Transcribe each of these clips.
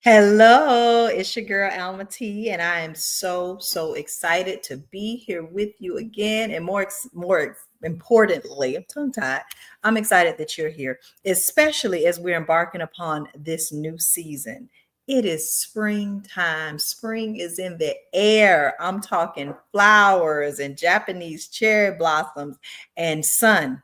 Hello, it's your girl Alma T, and I am so excited to be here with you again. And importantly, I'm tongue tied. I'm excited that you're here, especially as we're embarking upon this new season. It is springtime. Spring is in the air. I'm talking flowers and Japanese cherry blossoms and sun.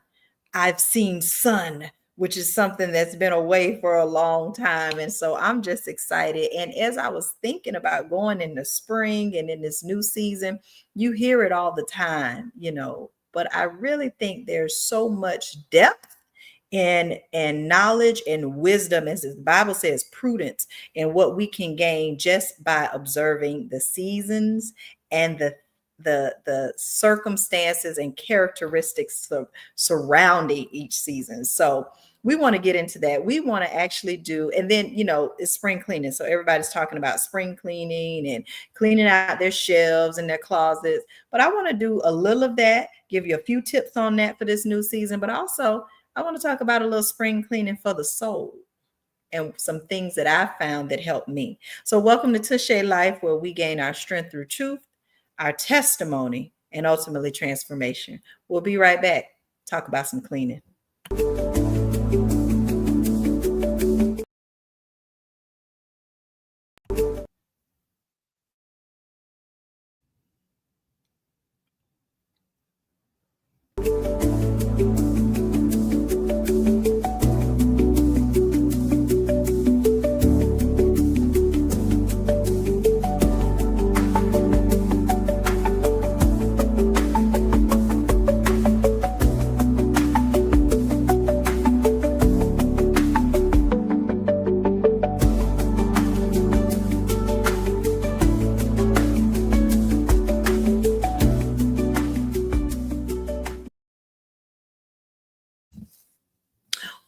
I've seen sun, which is something that's been away for a long time. And so I'm just excited. And as I was thinking about going into spring and in this new season, you hear it all the time, but I really think there's so much depth and knowledge and wisdom, as the Bible says, prudence, and what we can gain just by observing the seasons and the circumstances and characteristics surrounding each season. So we want to get into that. We want to actually do, and then it's spring cleaning. So everybody's talking about spring cleaning and cleaning out their shelves and their closets. But I want to do a little of that, give you a few tips on that for this new season, but also I want to talk about a little spring cleaning for the soul and some things that I found that helped me. So, welcome to Tashe Life, where we gain our strength through truth, our testimony, and ultimately transformation. We'll be right back. Talk about some cleaning.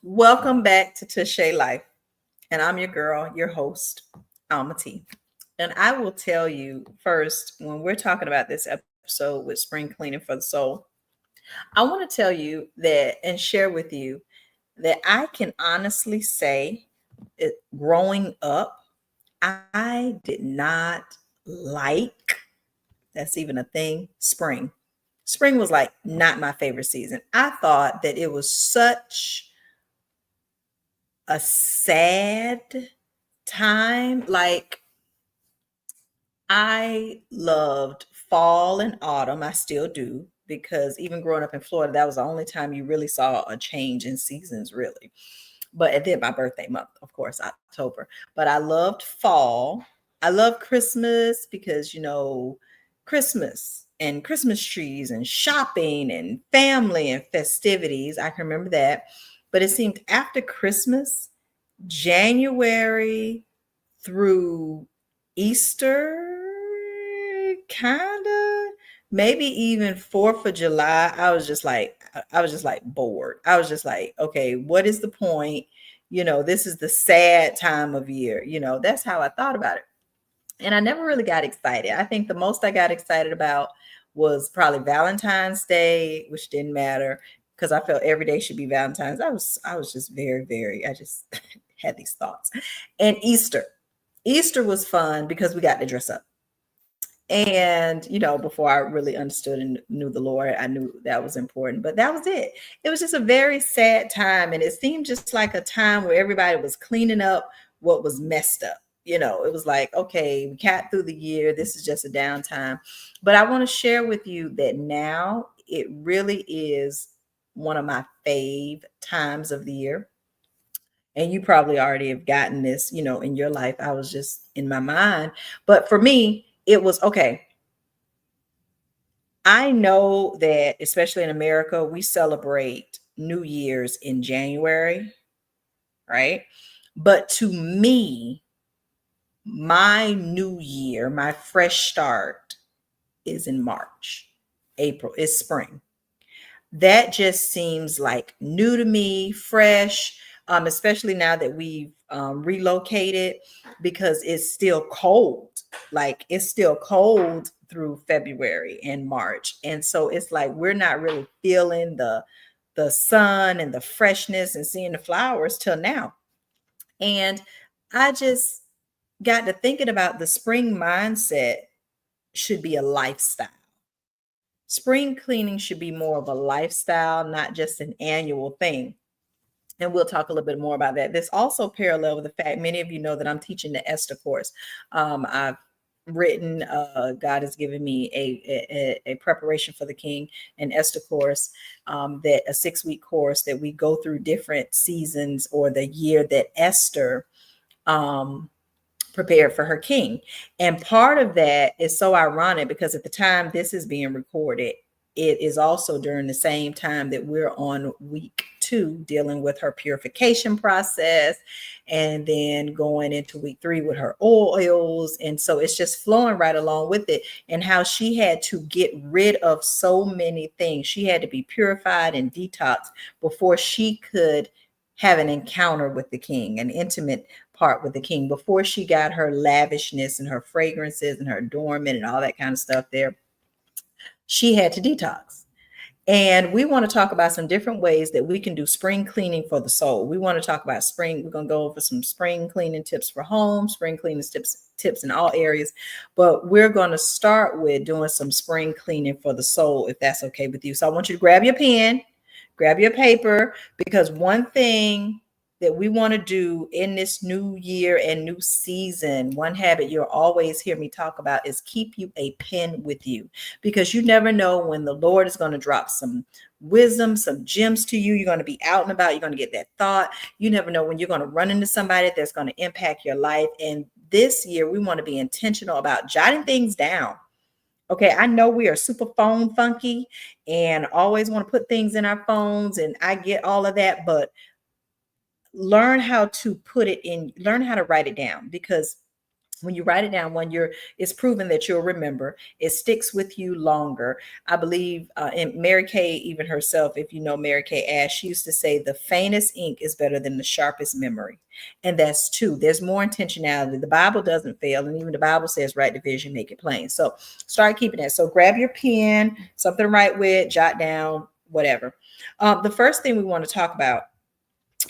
Welcome back to Tashe Life. And I'm your girl, your host, Alma T. And I will tell you first, when we're talking about this episode with spring cleaning for the soul, I want to tell you that and share with you that I can honestly say growing up, I did not like, that's even a thing, spring. Spring was like not my favorite season. I thought that it was such a sad time. Like, I loved fall and autumn. I still do, because even growing up in Florida, that was the only time you really saw a change in seasons, really. But and then my birthday month, of course, October. But I loved fall. I love Christmas because Christmas and Christmas trees and shopping and family and festivities. I can remember that. But it seemed after Christmas, January through Easter, kind of, maybe even 4th of July, I was just like bored. I was just like, okay, what is the point? This is the sad time of year. That's how I thought about it. And I never really got excited. I think the most I got excited about was probably Valentine's Day, which didn't matter because I felt every day should be Valentine's. I was just I just had these thoughts. And Easter. Easter was fun because we got to dress up. And, before I really understood and knew the Lord, I knew that was important. But that was it. It was just a very sad time. And it seemed just like a time where everybody was cleaning up what was messed up. It was like, okay, we got through the year. This is just a downtime. But I want to share with you that now it really is one of my fave times of the year. And you probably already have gotten this, in your life. I was just in my mind. But for me, it was okay. I know that, especially in America, we celebrate New Year's in January, right? But to me, my new year, my fresh start is in March. April is spring. That just seems like new to me, fresh, especially now that we've relocated, because it's still cold. Like, it's still cold through February and March. And so it's like we're not really feeling the sun and the freshness and seeing the flowers till now. And I just got to thinking about the spring mindset should be a lifestyle. Spring cleaning should be more of a lifestyle, not just an annual thing. And we'll talk a little bit more about that. This also parallel with the fact many of you know that I'm teaching the Esther course. I've written, God has given me a preparation for the King, an Esther course, that a 6-week course that we go through different seasons or the year that Esther um, prepared for her king. And part of that is so ironic because at the time this is being recorded, it is also during the same time that we're on week 2 dealing with her purification process, and then going into week 3 with her oils. And so it's just flowing right along with it, and how she had to get rid of so many things. She had to be purified and detoxed before she could have an encounter with the king, an intimate part with the king, before she got her lavishness and her fragrances and her adornment and all that kind of stuff there. She had to detox. And we want to talk about some different ways that we can do spring cleaning for the soul. We want to talk about spring. We're going to go over some spring cleaning tips for home, spring cleaning tips in all areas. But we're going to start with doing some spring cleaning for the soul, if that's okay with you. So I want you to grab your pen, grab your paper, because one thing that we want to do in this new year and new season, one habit you'll always hear me talk about, is keep you a pen with you, because you never know when the Lord is going to drop some wisdom, some gems to you. You're going to be out and about. You're going to get that thought. You never know when you're going to run into somebody that's going to impact your life. And this year, we want to be intentional about jotting things down. Okay, I know we are super phone funky and always want to put things in our phones, and I get all of that, but learn how to learn how to write it down, because when you write it down, it's proven that you'll remember. It sticks with you longer. I believe, and Mary Kay, even herself, if you know Mary Kay Ash, she used to say the faintest ink is better than the sharpest memory. And that's true. There's more intentionality. The Bible doesn't fail. And even the Bible says, write the vision, make it plain. So start keeping that. So grab your pen, something to write with, jot down, whatever. The first thing we want to talk about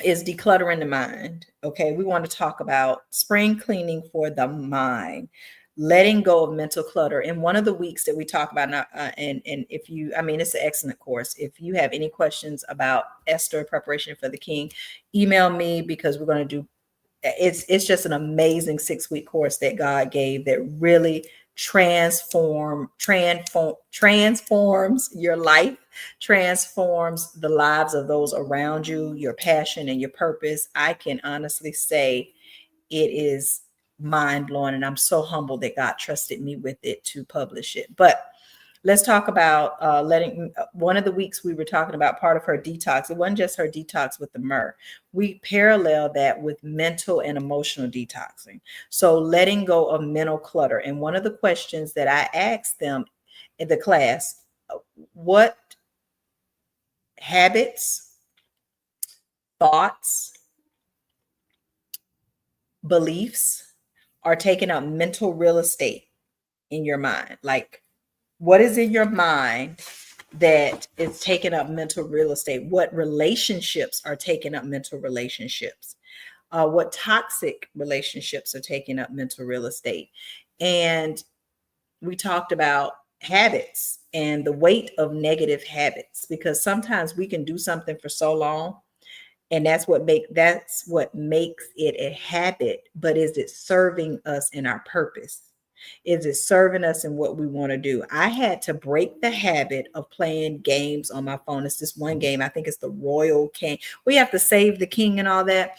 is decluttering the mind. Okay, we want to talk about spring cleaning for the mind, letting go of mental clutter. And one of the weeks that we talk about, and if you, I mean, it's an excellent course. If you have any questions about Esther preparation for the king, email me, because we're going to do. It's just an amazing 6-week course that God gave that really transforms your life, transforms the lives of those around you, your passion and your purpose. I can honestly say it is mind blowing, and I'm so humbled that God trusted me with it to publish it. But let's talk about one of the weeks we were talking about part of her detox. It wasn't just her detox with the myrrh. We parallel that with mental and emotional detoxing. So letting go of mental clutter. And one of the questions that I asked them in the class, what habits, thoughts, beliefs are taking up mental real estate in your mind? Like, what is in your mind that is taking up mental real estate? What relationships are taking up mental relationships? What toxic relationships are taking up mental real estate? And we talked about habits and the weight of negative habits, because sometimes we can do something for so long, and that's what makes it a habit. But is it serving us in our purpose? Is it serving us in what we want to do? I had to break the habit of playing games on my phone. It's this one game, I think it's the Royal King. We have to save the king and all that.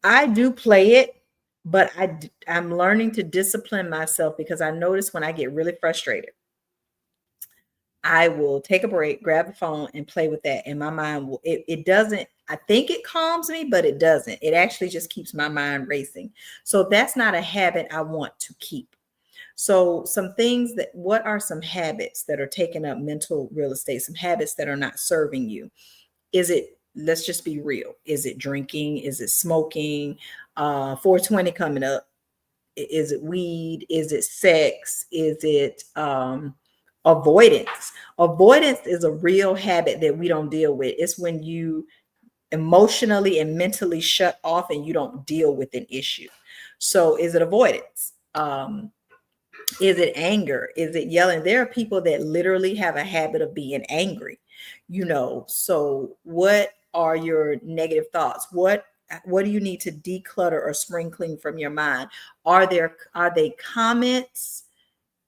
I do play it, but I'm learning to discipline myself, because I notice when I get really frustrated, I will take a break, grab the phone, and play with that. And my mind it doesn't, I think it calms me, but it doesn't. It actually just keeps my mind racing. So that's not a habit I want to keep. So what are some habits that are taking up mental real estate? Some habits that are not serving you. Let's just be real. Is it drinking? Is it smoking? 420 coming up. Is it weed? Is it sex? Is it avoidance? Avoidance is a real habit that we don't deal with. It's when you emotionally and mentally shut off and you don't deal with an issue. So is it avoidance? Is it anger? Is it yelling? There are people that literally have a habit of being angry, So what are your negative thoughts? What do you need to declutter or spring clean from your mind? Are they comments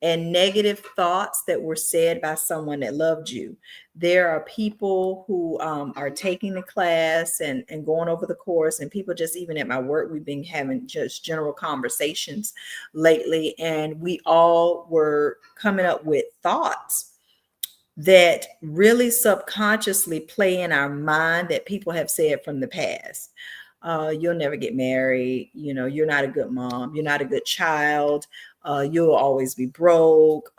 and negative thoughts that were said by someone that loved you? There are people who are taking the class and going over the course, and people just even at my work, we've been having just general conversations lately, and we all were coming up with thoughts that really subconsciously play in our mind that people have said from the past. You'll never get married. You're not a good mom. You're not a good child. You'll always be broke.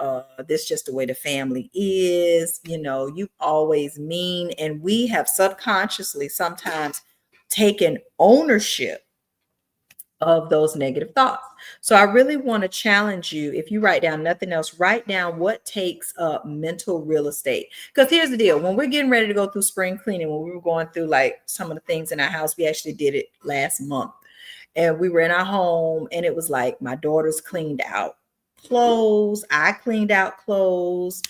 This is just the way the family is. You always mean. And we have subconsciously sometimes taken ownership of those negative thoughts. So I really want to challenge you. If you write down nothing else, write down what takes up mental real estate. Because here's the deal: when we're getting ready to go through spring cleaning, when we were going through like some of the things in our house, we actually did it last month. And we were in our home, and it was like my daughters cleaned out clothes, I cleaned out clothes,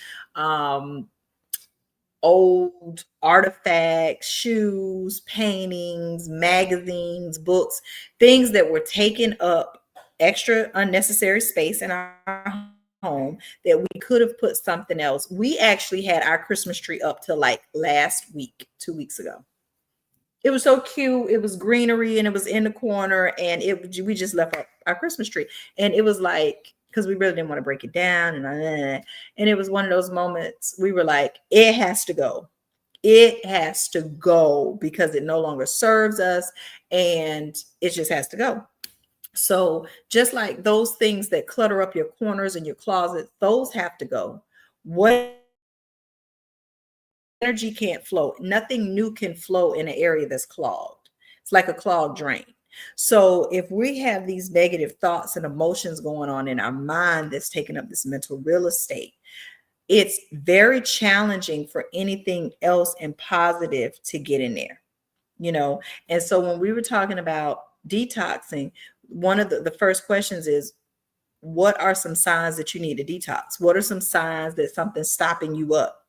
old artifacts, shoes, paintings, magazines, books, things that were taking up extra unnecessary space in our home that we could have put something else. We actually had our Christmas tree up till like last week, 2 weeks ago. It was so cute. It was greenery and it was in the corner, and we just left our Christmas tree. And it was like, because we really didn't want to break it down, and it was one of those moments we were like, it has to go. It has to go because it no longer serves us, and it just has to go. So just like those things that clutter up your corners and your closet, those have to go. What energy can't flow? Nothing new can flow in an area that's clogged. It's like a clogged drain. So if we have these negative thoughts and emotions going on in our mind that's taking up this mental real estate, it's very challenging for anything else and positive to get in there, you know? And so when we were talking about detoxing, one of the first questions is, what are some signs that you need to detox? What are some signs that something's stopping you up?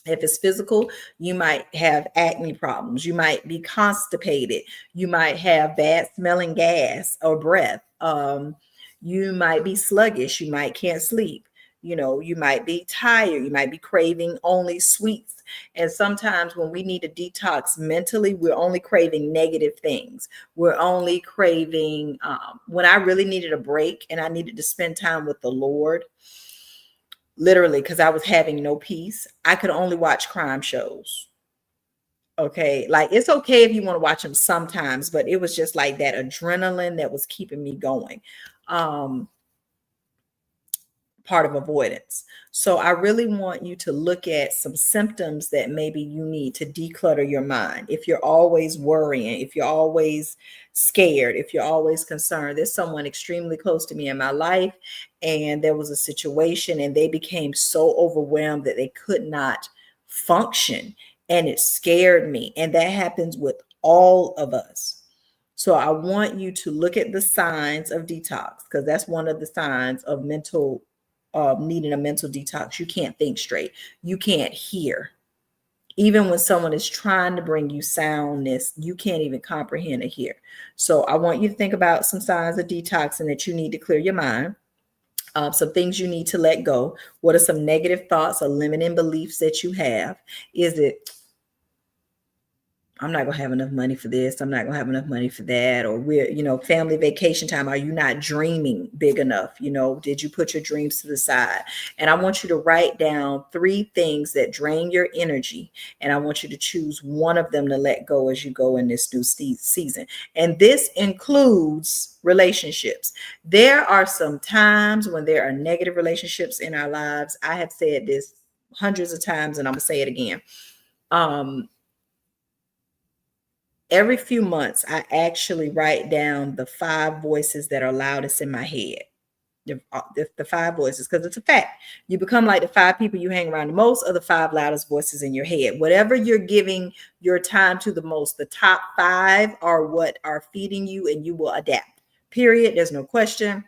If it's physical, you might have acne problems. You might be constipated. You might have bad smelling gas or breath. You might be sluggish. You might can't sleep. You might be tired. You might be craving only sweets. And sometimes when we need to detox mentally, we're only craving negative things. We're only craving, when I really needed a break and I needed to spend time with the Lord, literally, because I was having no peace, I could only watch crime shows. Okay. Like, it's okay if you want to watch them sometimes, but it was just like that adrenaline that was keeping me going. Um, Part of avoidance. So I really want you to look at some symptoms that maybe you need to declutter your mind. If you're always worrying, if you're always scared, if you're always concerned, there's someone extremely close to me in my life, and there was a situation and they became so overwhelmed that they could not function, and it scared me. And that happens with all of us. So I want you to look at the signs of detox, because that's one of the signs of needing a mental detox. You can't think straight. You can't hear. Even when someone is trying to bring you soundness, you can't even comprehend or hear. So I want you to think about some signs of detoxing that you need to clear your mind. Some things you need to let go. What are some negative thoughts or limiting beliefs that you have? Is it, I'm not going to have enough money for this. I'm not going to have enough money for that. Or family vacation time. Are you not dreaming big enough? Did you put your dreams to the side? And I want you to write down 3 things that drain your energy. And I want you to choose one of them to let go as you go in this new season. And this includes relationships. There are some times when there are negative relationships in our lives. I have said this hundreds of times, and I'm going to say it again. Every few months, I actually write down the 5 voices that are loudest in my head. The 5 voices, because it's a fact. You become like the 5 people you hang around the most, or the 5 loudest voices in your head. Whatever you're giving your time to the most, the top 5 are what are feeding you, and you will adapt. period. There's no question.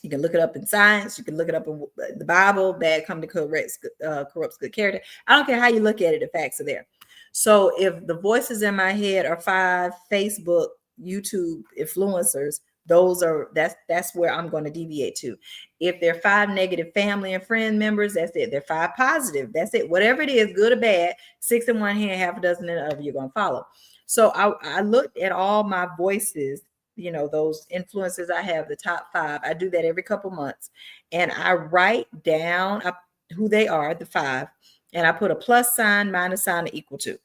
You can look it up in science. You can look it up in the Bible. Bad company corrupts good character. I don't care how you look at it. The facts are there. So if the voices in my head are 5 Facebook, YouTube influencers, that's where I'm going to deviate to. If they're 5 negative family and friend members, that's it. They're 5 positive. That's it. Whatever it is, good or bad, 6 in one hand, half a dozen in the other, you're going to follow. So I looked at all my voices, those influencers I have, the top 5. I do that every couple months, and I write down who they are, the 5, and I put a plus sign, minus sign, equal to.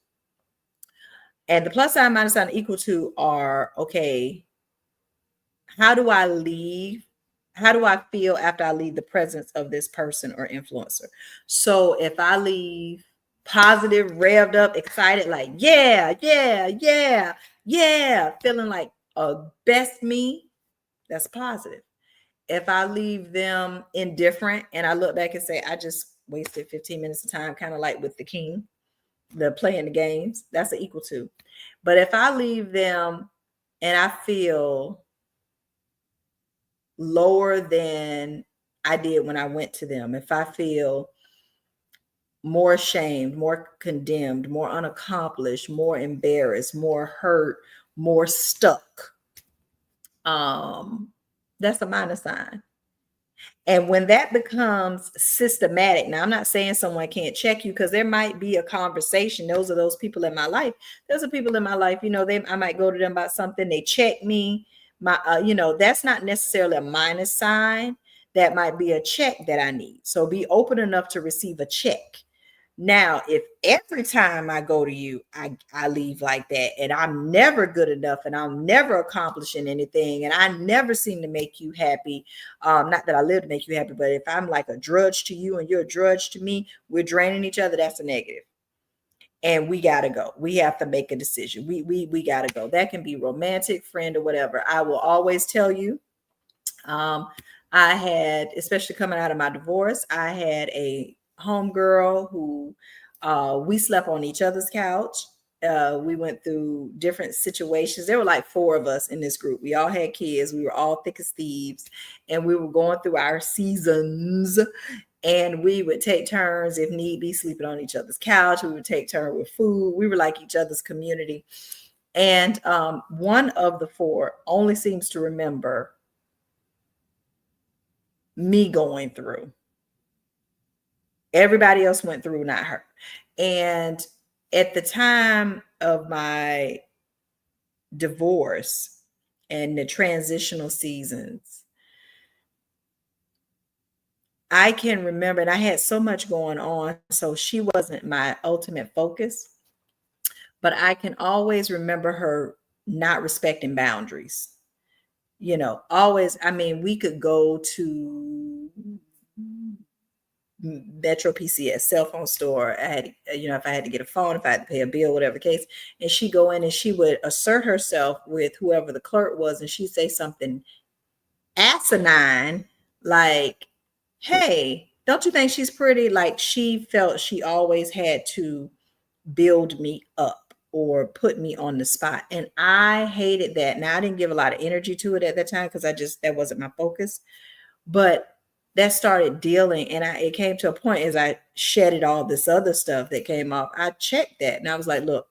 And the plus sign, minus sign, equal to are, okay, how do I leave? How do I feel after I leave the presence of this person or influencer? So if I leave positive, revved up, excited, like, yeah, yeah, yeah, yeah, feeling like a best me, that's positive. If I leave them indifferent and I look back and say, I just wasted 15 minutes of time, kind of like with the king, the playing the games, that's an equal to. But if I leave them and I feel lower than I did when I went to them, if I feel more ashamed, more condemned, more unaccomplished, more embarrassed, more hurt, more stuck, that's a minus sign. And when that becomes systematic, now I'm not saying someone can't check you, because there might be a conversation. Those are those people in my life. Those are people in my life, I might go to them about something. They check me. That's not necessarily a minus sign. That might be a check that I need. So be open enough to receive a check. Now, if every time I go to you, I leave like that, and I'm never good enough, and I'm never accomplishing anything, and I never seem to make you happy, not that I live to make you happy, but if I'm like a drudge to you and you're a drudge to me, we're draining each other, that's a negative. And we got to go. We have to make a decision. We got to go. That can be romantic, friend, or whatever. I will always tell you, I had, especially coming out of my divorce, I had a homegirl who we slept on each other's couch. We went through different situations. There were like 4 of us in this group. We all had kids. We were all thick as thieves, and we were going through our seasons. And we would take turns, if need be, sleeping on each other's couch. We would take turns with food. We were like each other's community. And one of the 4 only seems to remember me going through. Everybody else went through, not her. And at the time of my divorce and the transitional seasons, I can remember, and I had so much going on, so she wasn't my ultimate focus, but I can always remember her not respecting boundaries. Always, we could go to Metro PCS, cell phone store. I had, if I had to get a phone, if I had to pay a bill, whatever the case, and she'd go in and she would assert herself with whoever the clerk was, and she'd say something asinine, like, hey, don't you think she's pretty? Like, she felt she always had to build me up or put me on the spot. And I hated that. Now, I didn't give a lot of energy to it at that time, because that wasn't my focus. But that started dealing, and it came to a point as I shedded all this other stuff that came off. I checked that, and I was like, look,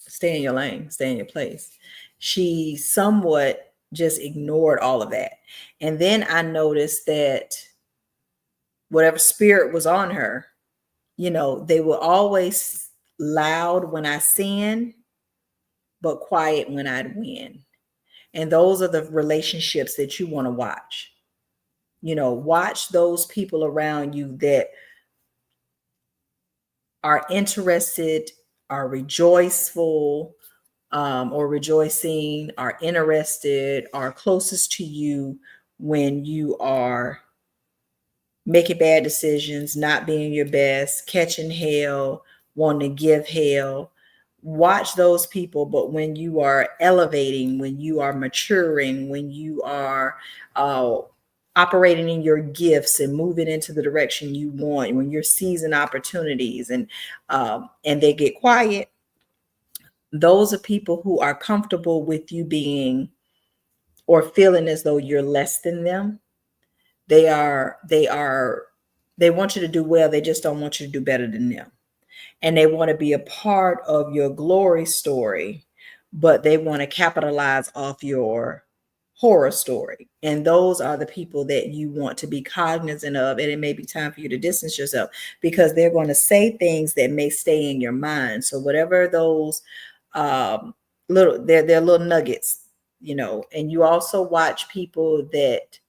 stay in your lane, stay in your place. She somewhat just ignored all of that. And then I noticed that whatever spirit was on her, they were always loud when I sin, but quiet when I'd win. And those are the relationships that you want to watch. Watch those people around you that are interested, are rejoiceful, or rejoicing, are interested, are closest to you when you are making bad decisions, not being your best, catching hell, wanting to give hell. Watch those people. But when you are elevating, when you are maturing, when you are operating in your gifts and moving into the direction you want, when you're seizing opportunities, and they get quiet, those are people who are comfortable with you being or feeling as though you're less than them. They want you to do well. They just don't want you to do better than them. And they want to be a part of your glory story, but they want to capitalize off your horror story. And those are the people that you want to be cognizant of. And it may be time for you to distance yourself, because they're going to say things that may stay in your mind. So whatever those they're little nuggets, and you also watch people that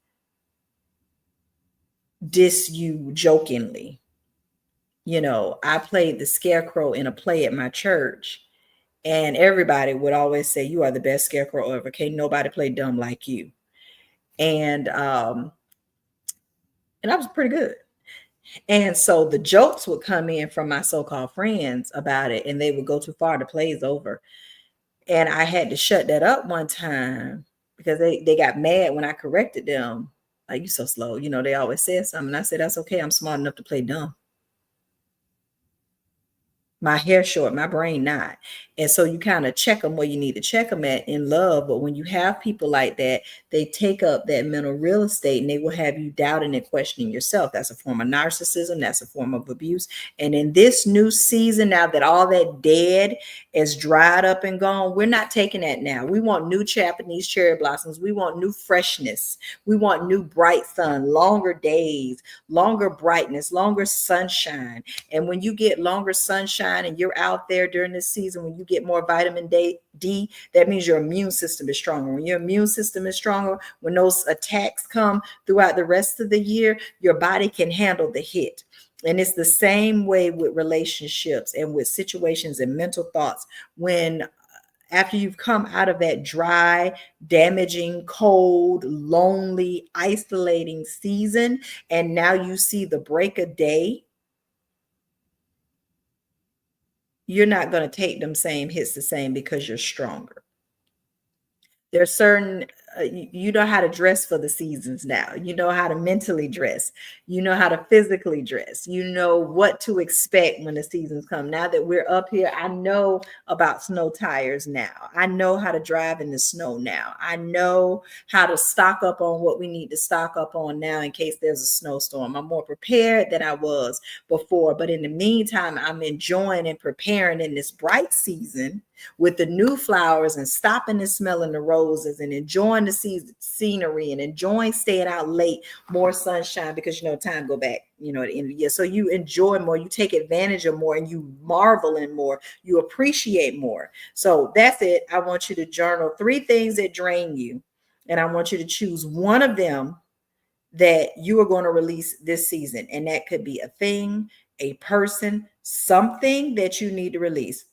diss you jokingly. I played the scarecrow in a play at my church, and everybody would always say, "You are the best scarecrow ever. Can't nobody play dumb like you." And I was pretty good. And so the jokes would come in from my so-called friends about it, and they would go too far. The play's over. And I had to shut that up one time because they got mad when I corrected them. Like, "You so slow." They always said something. And I said, "That's okay. I'm smart enough to play dumb. My hair short, my brain not." And so you kind of check them where you need to check them at in love. But when you have people like that, they take up that mental real estate, and they will have you doubting and questioning yourself. That's a form of narcissism. That's a form of abuse. And in this new season, now that all that dead is dried up and gone, we're not taking that now. We want new Japanese cherry blossoms. We want new freshness. We want new bright sun, longer days, longer brightness, longer sunshine. And when you get longer sunshine and you're out there during this season, when you get more vitamin D, that means your immune system is stronger. When your immune system is stronger, when those attacks come throughout the rest of the year, your body can handle the hit. And it's the same way with relationships and with situations and mental thoughts. When after you've come out of that dry, damaging, cold, lonely, isolating season, and now you see the break of day, you're not going to take them same hits the same, because you're stronger. There's certain you know how to dress for the seasons now. You know how to mentally dress. You know how to physically dress. You know what to expect when the seasons come. Now that we're up here, I know about snow tires now. I know how to drive in the snow now. I know how to stock up on what we need to stock up on now in case there's a snowstorm. I'm more prepared than I was before. But in the meantime, I'm enjoying and preparing in this bright season with the new flowers, and stopping and smelling the roses, and enjoying the scenery, and enjoying staying out late, more sunshine, because time go back, at the end of the year. So you enjoy more, you take advantage of more, and you marvel in more, you appreciate more. So that's it. I want you to journal 3 things that drain you, and I want you to choose one of them that you are going to release this season. And that could be a thing, a person, something that you need to release.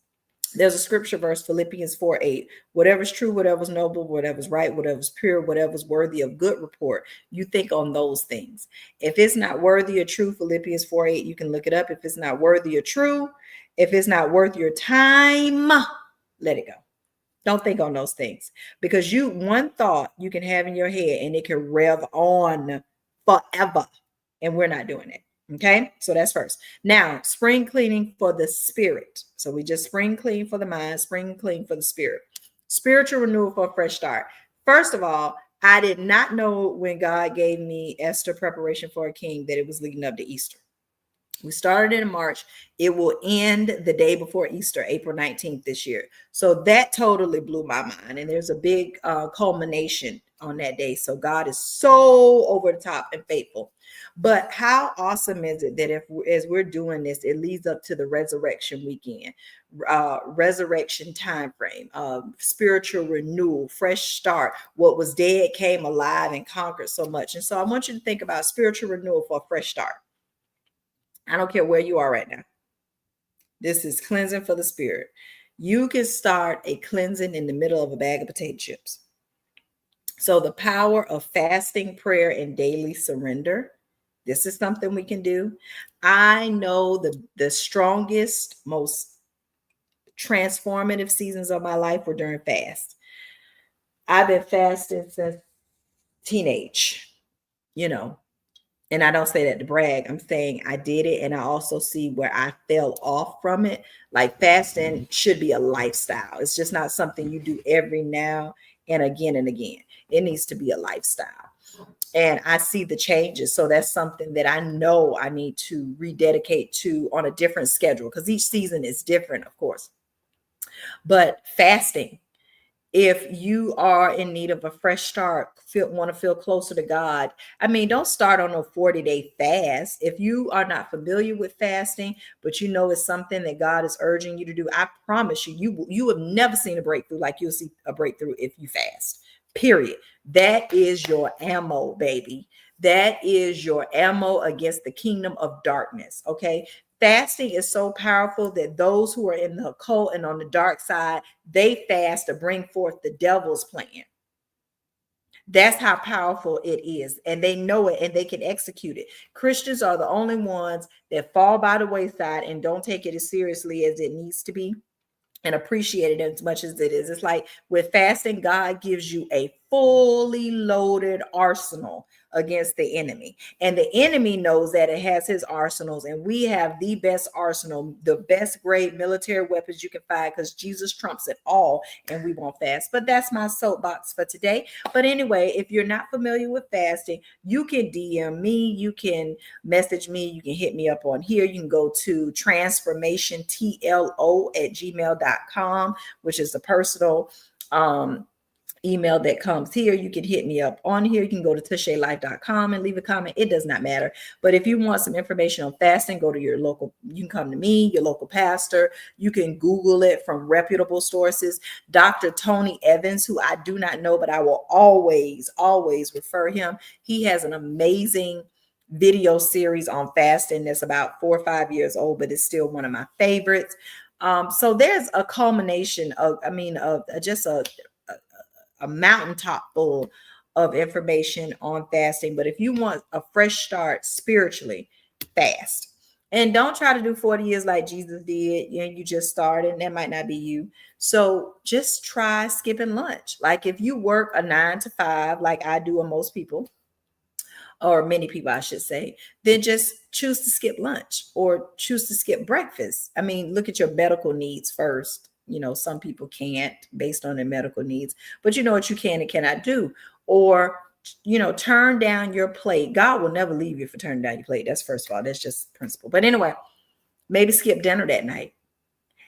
There's a scripture verse, Philippians 4:8. Whatever's true, whatever's noble, whatever's right, whatever's pure, whatever's worthy of good report, you think on those things. If it's not worthy or true, Philippians 4:8, you can look it up. If it's not worthy or true, if it's not worth your time, let it go. Don't think on those things, because one thought you can have in your head and it can rev on forever. And we're not doing it. Okay, so that's first. Now, spring cleaning for the spirit. So we just spring clean for the mind, spring clean for the spirit. Spiritual renewal for a fresh start. First of all, I did not know when God gave me Esther Preparation for a King that it was leading up to Easter. We started in March. It will end the day before Easter, April 19th this year. So that totally blew my mind. And there's a big culmination on that day. So God is so over the top and faithful. But how awesome is it that as we're doing this, it leads up to the resurrection weekend, resurrection time frame, spiritual renewal, fresh start. What was dead came alive and conquered so much. And so I want you to think about spiritual renewal for a fresh start. I don't care where you are right now. This is cleansing for the spirit. You can start a cleansing in the middle of a bag of potato chips. So the power of fasting, prayer, and daily surrender. This is something we can do. I know the strongest, most transformative seasons of my life were during fast. I've been fasting since teenage, And I don't say that to brag. I'm saying I did it, and I also see where I fell off from it. Like fasting should be a lifestyle. It's just not something you do every now and again and again. It needs to be a lifestyle. And I see the changes. So that's something that I know I need to rededicate to on a different schedule, because each season is different, of course. But fasting, if you are in need of a fresh start, want to feel closer to God, I mean, don't start on a 40-day fast. If you are not familiar with fasting, but you know it's something that God is urging you to do, I promise you, you have never seen a breakthrough like you'll see a breakthrough if you fast. Period. That is your ammo, baby. That is your ammo against the kingdom of darkness. Okay. Fasting is so powerful that those who are in the occult and on the dark side, they fast to bring forth the devil's plan. That's how powerful it is. And they know it and they can execute it. Christians are the only ones that fall by the wayside and don't take it as seriously as it needs to be and appreciate it as much as it is. It's like with fasting, God gives you a fully loaded arsenal against the enemy. And the enemy knows that it has his arsenals, and we have the best arsenal, the best grade military weapons you can find, because Jesus trumps it all, and we won't fast. But that's my soapbox for today. But anyway, if you're not familiar with fasting, you can DM me, you can message me, you can hit me up on here. You can go to transformationtlo@gmail.com, which is a personal email that comes here. You can hit me up on here. You can go to tashelife.com and leave a comment. It does not matter. But if you want some information on fasting, go to your local, you can come to me, your local pastor. You can Google it from reputable sources. Dr. Tony Evans, who I do not know, but I will always, always refer him. He has an amazing video series on fasting that's about 4 or 5 years old, but it's still one of my favorites. So there's a culmination of, just a mountaintop full of information on fasting. But if you want a fresh start spiritually, fast. And don't try to do 40 years like Jesus did. You just started, and that might not be you. So just try skipping lunch. Like if you work a 9 to 5, like I do, and most people, or many people, I should say, then just choose to skip lunch or choose to skip breakfast. I mean, look at your medical needs first. Some people can't based on their medical needs, but you know what you can and cannot do. Or, turn down your plate. God will never leave you for turning down your plate. That's first of all, that's just principle. But anyway, maybe skip dinner that night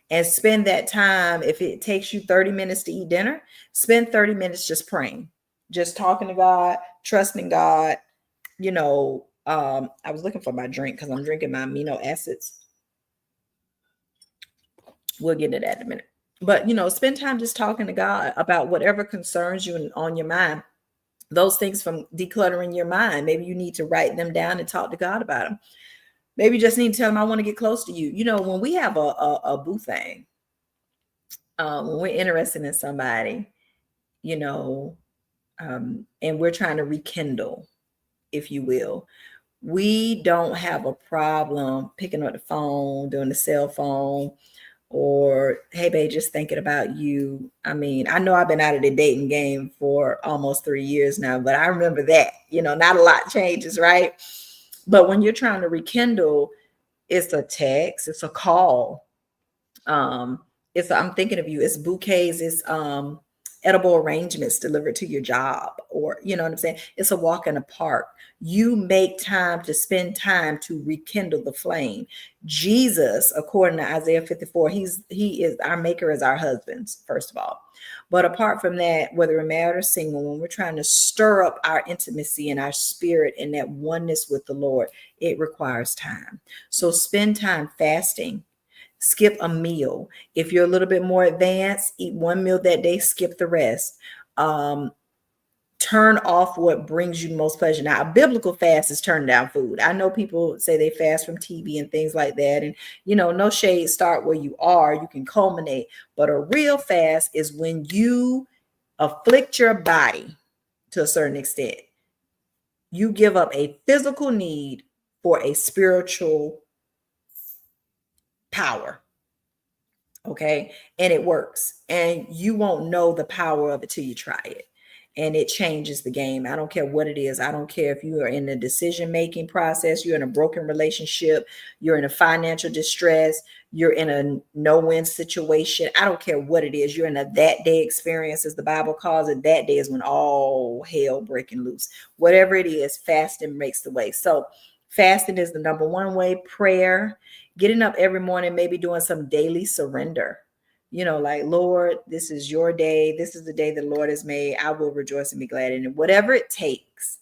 and spend that time. If it takes you 30 minutes to eat dinner, spend 30 minutes just praying, just talking to God, trusting God. I was looking for my drink because I'm drinking my amino acids. We'll get into that in a minute. But spend time just talking to God about whatever concerns you and on your mind. Those things from decluttering your mind. Maybe you need to write them down and talk to God about them. Maybe you just need to tell them, I want to get close to you. When we have a boo thing, when we're interested in somebody, and we're trying to rekindle, if you will, we don't have a problem picking up the phone, doing the cell phone, or hey babe, just thinking about you. I mean, I know I've been out of the dating game for almost 3 years now, but I remember that. Not a lot changes, right? But when you're trying to rekindle, it's a text, it's a call, um I'm thinking of you, it's bouquets, it's edible arrangements delivered to your job, or you know what I'm saying, it's a walk in the park. You make time to spend time to rekindle the flame. Jesus, according to Isaiah 54, he is our maker as our husbands, first of all. But apart from that, whether we're married or single, when we're trying to stir up our intimacy and our spirit and that oneness with the Lord, it requires time. So spend time fasting. Skip a meal. If you're a little bit more advanced, eat one meal that day, skip the rest. Turn off what brings you the most pleasure. Now, a biblical fast is turning down food. I know people say they fast from TV and things like that. And, no shade, start where you are. You can culminate. But a real fast is when you afflict your body to a certain extent. You give up a physical need for a spiritual power. Okay. And it works. And you won't know the power of it till you try it. and it changes the game. I don't care what it is. I don't care if you are in the decision-making process, you're in a broken relationship, you're in a financial distress, you're in a no-win situation. I don't care what it is. You're in a that day experience, as the Bible calls it. That day is when all hell breaking loose. Whatever it is, fasting makes the way. So fasting is the number one way. Prayer, getting up every morning, maybe doing some daily surrender. Like, Lord, this is your day. This is the day the Lord has made. I will rejoice and be glad in it. Whatever it takes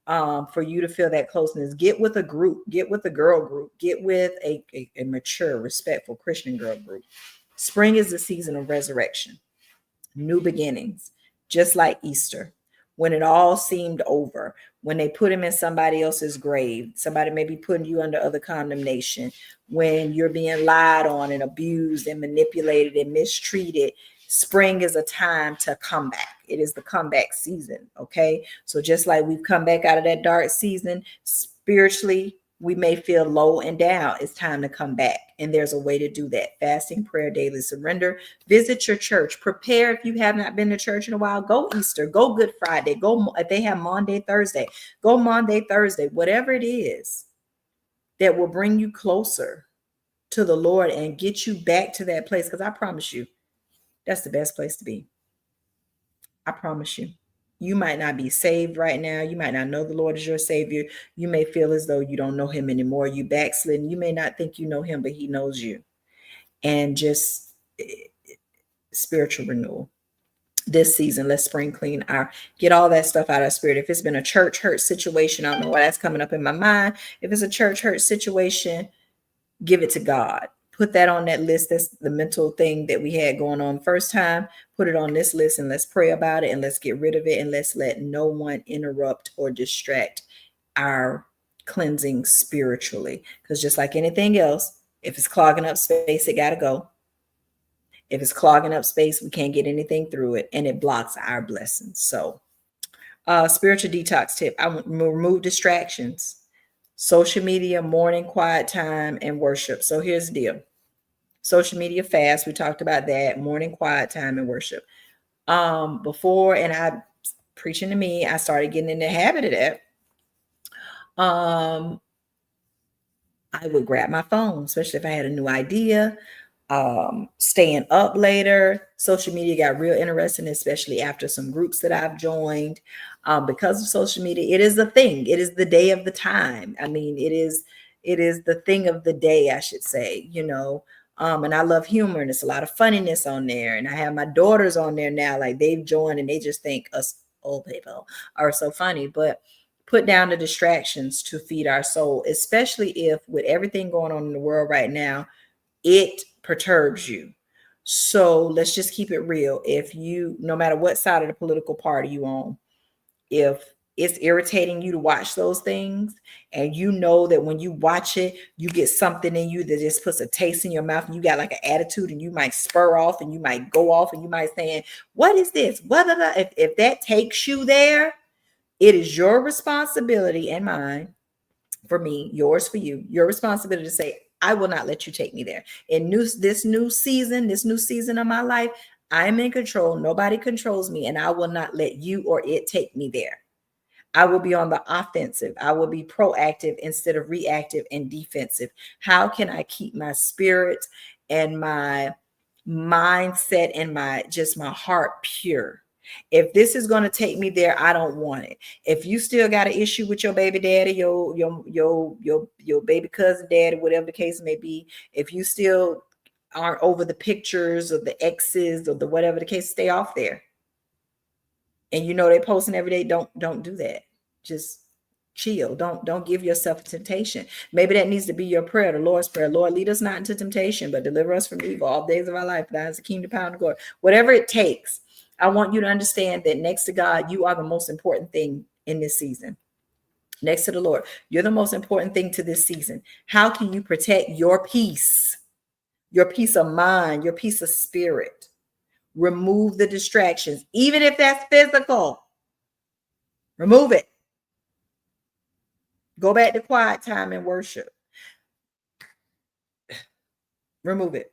for you to feel that closeness, get with a group, get with a girl group, get with a mature, respectful Christian girl group. Spring is the season of resurrection, new beginnings, just like Easter, when it all seemed over, when they put him in somebody else's grave, somebody may be putting you under other condemnation, when you're being lied on and abused and manipulated and mistreated. Spring is a time to come back. It is the comeback season. Okay. So just like we've come back out of that dark season, spiritually, we may feel low and down. It's time to come back. And there's a way to do that. Fasting, prayer, daily surrender. Visit your church. Prepare if you have not been to church in a while. Go Easter. Go Good Friday. Go if they have Monday, Thursday. Go Monday, Thursday. Whatever it is that will bring you closer to the Lord and get you back to that place. Because I promise you, that's the best place to be. I promise you. You might not be saved right now. You might not know the Lord as your Savior. You may feel as though you don't know him anymore. You backslidden. You may not think you know him, but he knows you. And just spiritual renewal. This season, let's spring clean get all that stuff out of our spirit. If it's been a church hurt situation, I don't know why that's coming up in my mind. If it's a church hurt situation, give it to God. Put that on that list. That's the mental thing that we had going on first time. Put it on this list and let's pray about it and let's get rid of it and let's let no one interrupt or distract our cleansing spiritually. Because just like anything else, if it's clogging up space, it got to go. If it's clogging up space, we can't get anything through it and it blocks our blessings. So spiritual detox tip, I remove distractions. Social media, morning quiet time, and worship. So here's the deal. Social media fast, we talked about that. Morning quiet time and worship. Before, and I preaching to me, I started getting in the habit of that. I would grab my phone, especially if I had a new idea. Staying up later. Social media got real interesting, especially after some groups that I've joined. Because of social media, it is the thing. It is the day of the time. I mean, it is the thing of the day, I should say, and I love humor and it's a lot of funniness on there. And I have my daughters on there now, like they've joined and they just think us old people are so funny. But put down the distractions to feed our soul, especially if with everything going on in the world right now, it perturbs you. So let's just keep it real. If you, no matter what side of the political party you on, if it's irritating you to watch those things and you know that when you watch it, you get something in you that just puts a taste in your mouth and you got like an attitude and you might spur off and you might go off and you might say, what is this? If that takes you there, it is your responsibility and mine, for me, yours for you, your responsibility to say, I will not let you take me there. In this new season of my life, I am in control. Nobody controls me, and I will not let you or it take me there. I will be on the offensive. I will be proactive instead of reactive and defensive. How can I keep my spirit and my mindset and my heart pure? If this is going to take me there, I don't want it. If you still got an issue with your baby daddy, your baby cousin daddy, whatever the case may be, if you still aren't over the pictures of the exes or the whatever the case, stay off there. And they posting every day, don't do that. Just chill. Don't give yourself a temptation. Maybe that needs to be your prayer, the Lord's prayer. Lord, lead us not into temptation, but deliver us from evil all days of our life. Thine is the kingdom, the power, and the glory. Whatever it takes, I want you to understand that next to God, you are the most important thing in this season. Next to the Lord, you're the most important thing to this season. How can you protect your peace of mind, your peace of spirit? Remove the distractions, even if that's physical. Remove it. Go back to quiet time and worship. Remove it.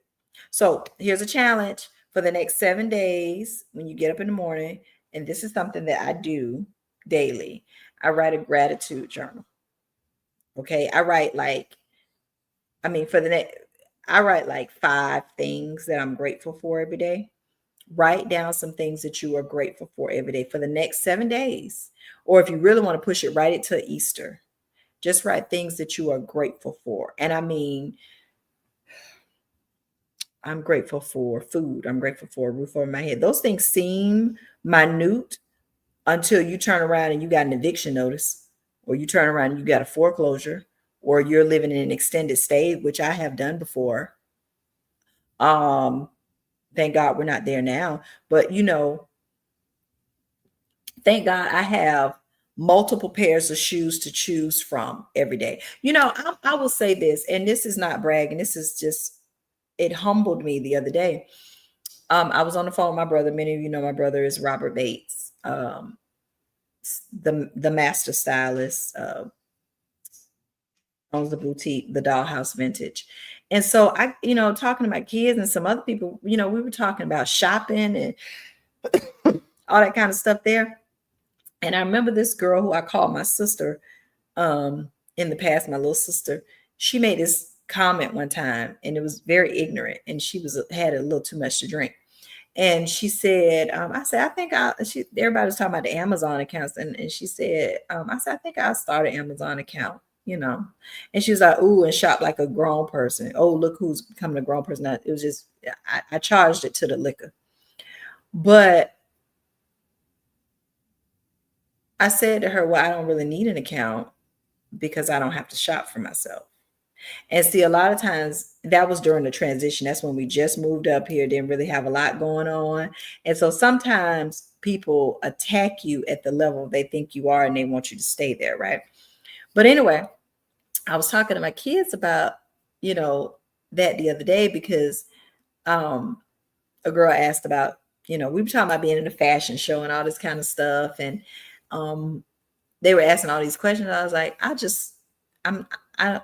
So here's a challenge for the next 7 days. When you get up in the morning, and this is something that I do daily. I write a gratitude journal. Okay. I mean, for the next, I write like 5 things that I'm grateful for every day. Write down some things that you are grateful for every day for the next 7 days. Or if you really want to push it, write it to Easter. Just write things that you are grateful for. And I mean, I'm grateful for food. I'm grateful for a roof over my head. Those things seem minute until you turn around and you got an eviction notice, or you turn around and you got a foreclosure, or you're living in an extended stay, which I have done before. Um, thank God we're not there now. But thank God I have multiple pairs of shoes to choose from every day. I will say this, and this is not bragging. This is just, it humbled me the other day. I was on the phone with my brother. Many of you know my brother is Robert Bates, the master stylist, owns the boutique, the Dollhouse Vintage. And so talking to my kids and some other people, we were talking about shopping and all that kind of stuff there. And I remember this girl who I called my sister, in the past, my little sister. She made this comment one time, and it was very ignorant, and she had a little too much to drink. And she said, I said, I think everybody was talking about the Amazon accounts. And she said, I said, I think I'll start an Amazon account. And she was like, ooh, and shop like a grown person. Oh, look who's becoming a grown person. It was just, I charged it to the liquor. But I said to her, well, I don't really need an account because I don't have to shop for myself. And see, a lot of times that was during the transition. That's when we just moved up here, didn't really have a lot going on. And so sometimes people attack you at the level they think you are and they want you to stay there, right? But anyway, I was talking to my kids about, that the other day because a girl asked about, we were talking about being in a fashion show and all this kind of stuff. And they were asking all these questions. I was like, I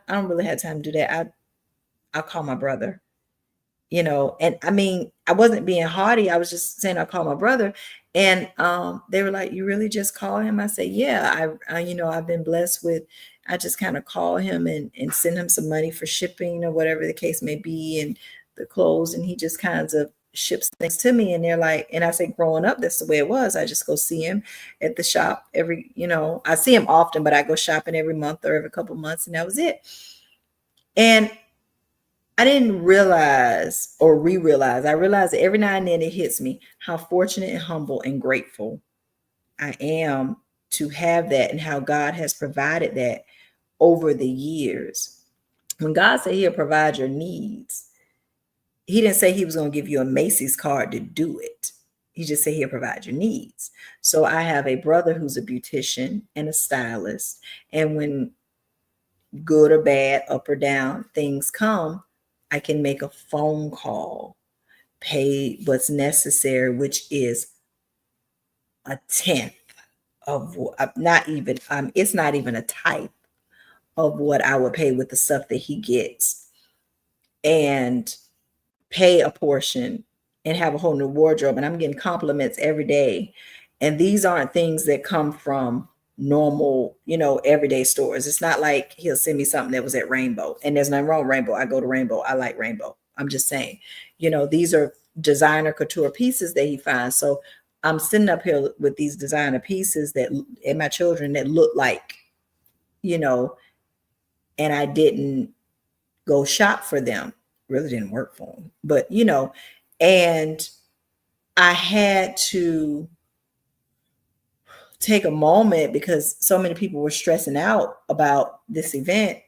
don't really have time to do that. I'll call my brother, and I mean, I wasn't being haughty. I was just saying I'll call my brother. And they were like, you really just call him? I said, yeah, I've been blessed with, I just kind of call him and send him some money for shipping or whatever the case may be, and the clothes. And he just kind of ships things to me. And they're like, and I say, growing up, that's the way it was. I just go see him at the shop I see him often, but I go shopping every month or every couple months, and that was it. And I didn't realize or re-realize. I realized that every now and then it hits me how fortunate and humble and grateful I am to have that, and how God has provided that over the years. When God said he'll provide your needs, he didn't say he was going to give you a Macy's card to do it. He just said he'll provide your needs. So I have a brother who's a beautician and a stylist. And when good or bad, up or down things come, I can make a phone call, pay what's necessary, which is a tenth of not even, it's not even a type of what I would pay with the stuff that he gets, and pay a portion and have a whole new wardrobe. And I'm getting compliments every day. And these aren't things that come from normal, everyday stores. It's not like he'll send me something that was at Rainbow, and there's nothing wrong with Rainbow. I go to Rainbow. I like Rainbow. I'm just saying, these are designer couture pieces that he finds. So I'm sitting up here with these designer pieces and my children that look like, and I didn't go shop for them. Really didn't work for them, but and I had to take a moment because so many people were stressing out about this event,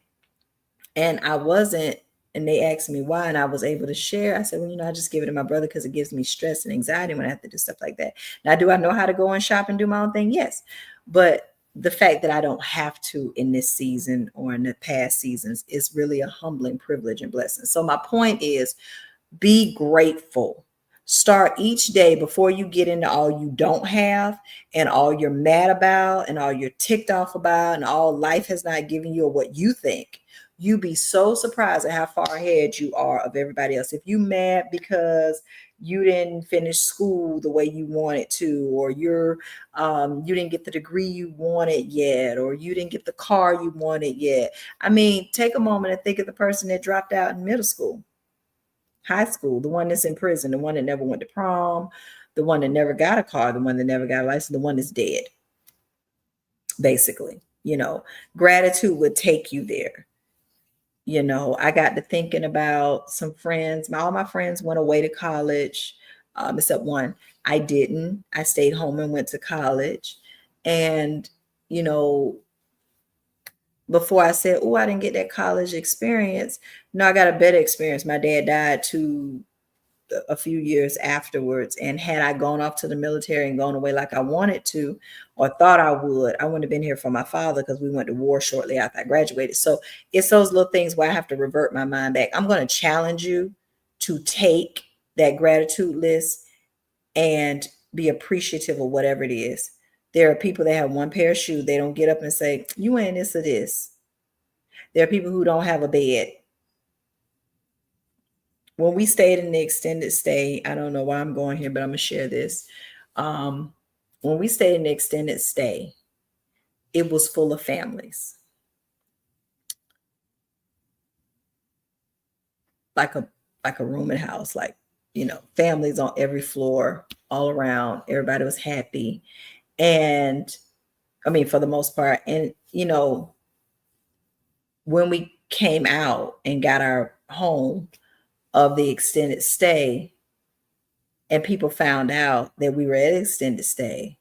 and I wasn't. And they asked me why, and I was able to share. I said, well, I just give it to my brother because it gives me stress and anxiety when I have to do stuff like that. Now, do I know how to go and shop and do my own thing? Yes. But the fact that I don't have to in this season or in the past seasons is really a humbling privilege and blessing. So my point is, be grateful. Start each day before you get into all you don't have and all you're mad about and all you're ticked off about and all life has not given you or what you think. You be so surprised at how far ahead you are of everybody else. If you mad because you didn't finish school the way you wanted to, or you didn't get the degree you wanted yet, or you didn't get the car you wanted yet. I mean, take a moment and think of the person that dropped out in middle school, high school, the one that's in prison, the one that never went to prom, the one that never got a car, the one that never got a license, the one that's dead, basically. Gratitude would take you there. I got to thinking about some friends. All my friends went away to college, except one. I didn't. I stayed home and went to college. And, you know, before I said, oh, I didn't get that college experience. No, I got a better experience. My dad died a few years afterwards. And had I gone off to the military and gone away like I wanted to, or thought I would, I wouldn't have been here for my father, because we went to war shortly after I graduated. So it's those little things where I have to revert my mind back. I'm going to challenge you to take that gratitude list and be appreciative of whatever it is. There are people that have one pair of shoes. They don't get up and say, you ain't this or this. There are people who don't have a bed. When we stayed in the extended stay, I don't know why I'm going here, but I'm going to share this. When we stayed in the extended stay, it was full of families. Like a rooming house, families on every floor, all around. Everybody was happy. And I mean, for the most part. And, when we came out and got our home of the extended stay, and people found out that we were at extended stay,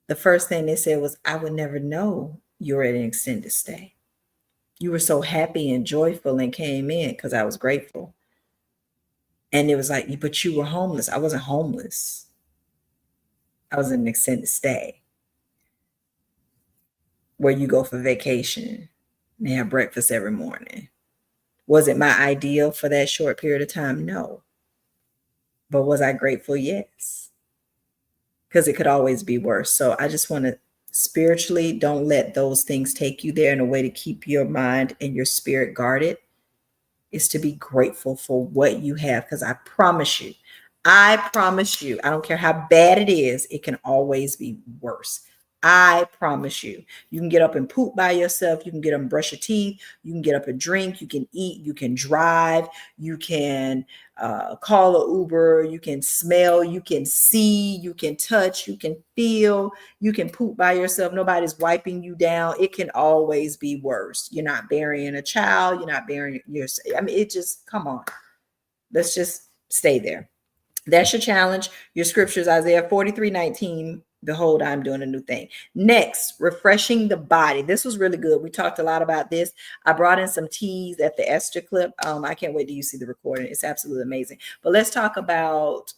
the first thing they said was, I would never know you were at an extended stay. You were so happy and joyful and came in, because I was grateful. And it was like, but you were homeless. I wasn't homeless. I was in an extended stay where you go for vacation and have breakfast every morning. Was it my ideal for that short period of time? No. But was I grateful? Yes. Because it could always be worse. So I just want to spiritually, don't let those things take you there. And a way to keep your mind and your spirit guarded is to be grateful for what you have. Because I promise you, I don't care how bad it is, it can always be worse. I promise you, you can get up and poop by yourself. You can get up and brush your teeth. You can get up and drink. You can eat. You can drive. You can call an Uber. You can smell. You can see. You can touch. You can feel. You can poop by yourself. Nobody's wiping you down. It can always be worse. You're not burying a child. You're not burying yourself. I mean, it just, come on. Let's just stay there. That's your challenge. Your scriptures, Isaiah 43:19. Behold, I'm doing a new thing. Next, refreshing the body. This was really good. We talked a lot about this. I brought in some teas at the Esther clip. I can't wait till you see the recording. It's absolutely amazing. But let's talk about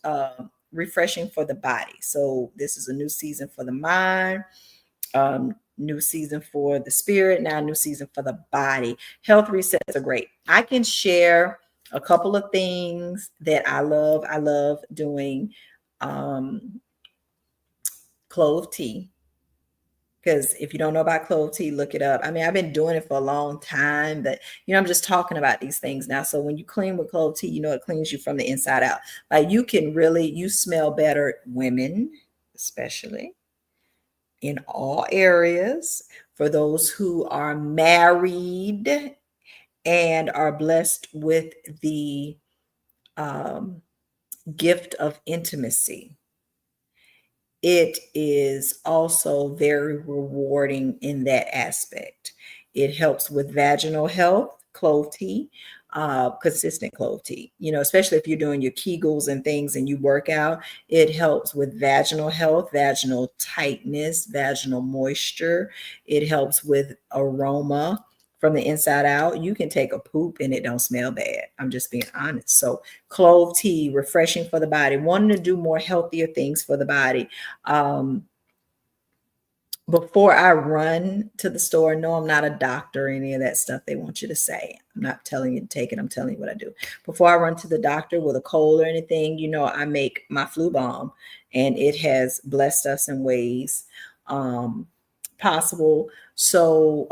refreshing for the body. So this is a new season for the mind, new season for the spirit, now new season for the body. Health resets are great. I can share a couple of things that I love. I love doing clove tea. Because if you don't know about clove tea, look it up. I mean, I've been doing it for a long time, but I'm just talking about these things now. So when you clean with clove tea, it cleans you from the inside out. Like, you smell better, women, especially, in all areas. For those who are married and are blessed with the gift of intimacy, it is also very rewarding in that aspect. It helps with vaginal health, clove tea, consistent clove tea, especially if you're doing your Kegels and things and you work out. It helps with vaginal health, vaginal tightness, vaginal moisture. It helps with aroma from the inside out. You can take a poop and it don't smell bad. I'm just being honest. So clove tea, refreshing for the body, wanting to do more healthier things for the body. Before I run to the store, no, I'm not a doctor or any of that stuff they want you to say. I'm not telling you to take it. I'm telling you what I do. Before I run to the doctor with a cold or anything, I make my flu bomb, and it has blessed us in ways possible. So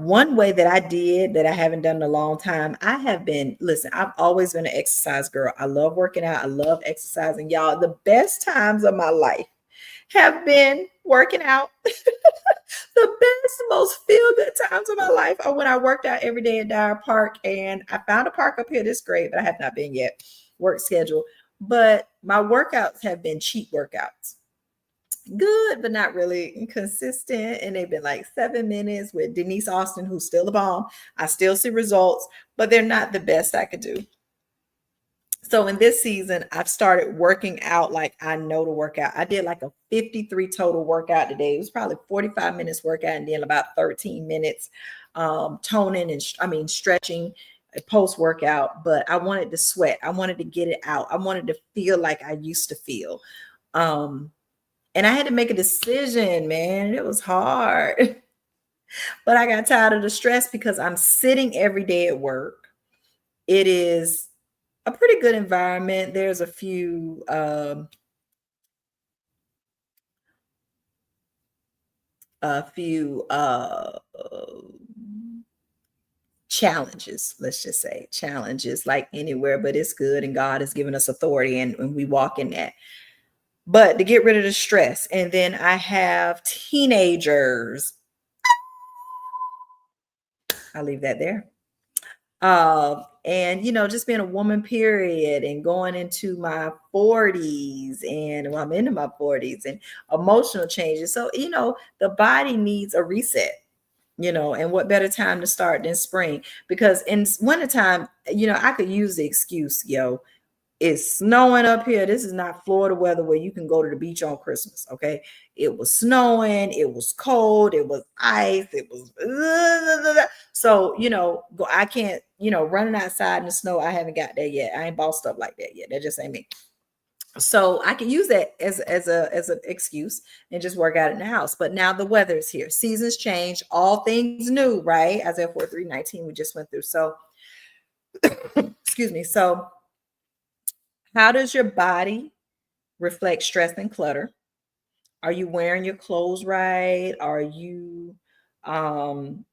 one way that I did that I haven't done in a long time, I have been, listen, I've always been an exercise girl. I love working out. I love exercising. Y'all, the best times of my life have been working out. The best, most feel good times of my life are when I worked out every day at Dyer Park. And I found a park up here that's great, but I have not been yet. Work schedule. But my workouts have been cheap workouts. Good, but not really consistent. And they've been like 7 minutes with Denise Austin, who's still the bomb. I still see results, but they're not the best I could do. So in this season, I've started working out like I know to work out. I did like a 53 total workout today. It was probably 45 minutes workout and then about 13 minutes toning and stretching post workout. But I wanted to sweat. I wanted to get it out. I wanted to feel like I used to feel. And I had to make a decision, man. It was hard. But I got tired of the stress because I'm sitting every day at work. It is a pretty good environment. There's a few challenges, let's just say challenges like anywhere, but it's good and God has given us authority and we walk in that. But to get rid of the stress. And then I have teenagers. I'll leave that there. And just being a woman, period, and going into my 40s, and well, I'm into my 40s, and emotional changes. So, the body needs a reset, and what better time to start than spring? Because in wintertime, I could use the excuse, it's snowing up here. This is not Florida weather where you can go to the beach on Christmas. Okay. It was snowing. It was cold. It was ice. It was. So, I can't, running outside in the snow. I haven't got there yet. I ain't bossed up like that yet. That just ain't me. So I can use that as an excuse and just work out in the house. But now the weather is here. Seasons change. All things new, right? Isaiah 43:19 we just went through. So, excuse me. So, how does your body reflect stress and clutter? Are you wearing your clothes right? Are you um,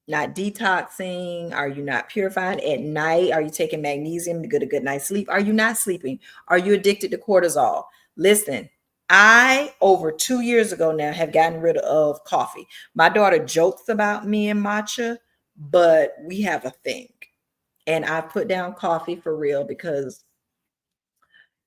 not detoxing? Are you not purifying at night? Are you taking magnesium to get a good night's sleep? Are you not sleeping? Are you addicted to cortisol? Listen, I, over 2 years ago now, have gotten rid of coffee. My daughter jokes about me and matcha, but we have a thing. And I put down coffee for real because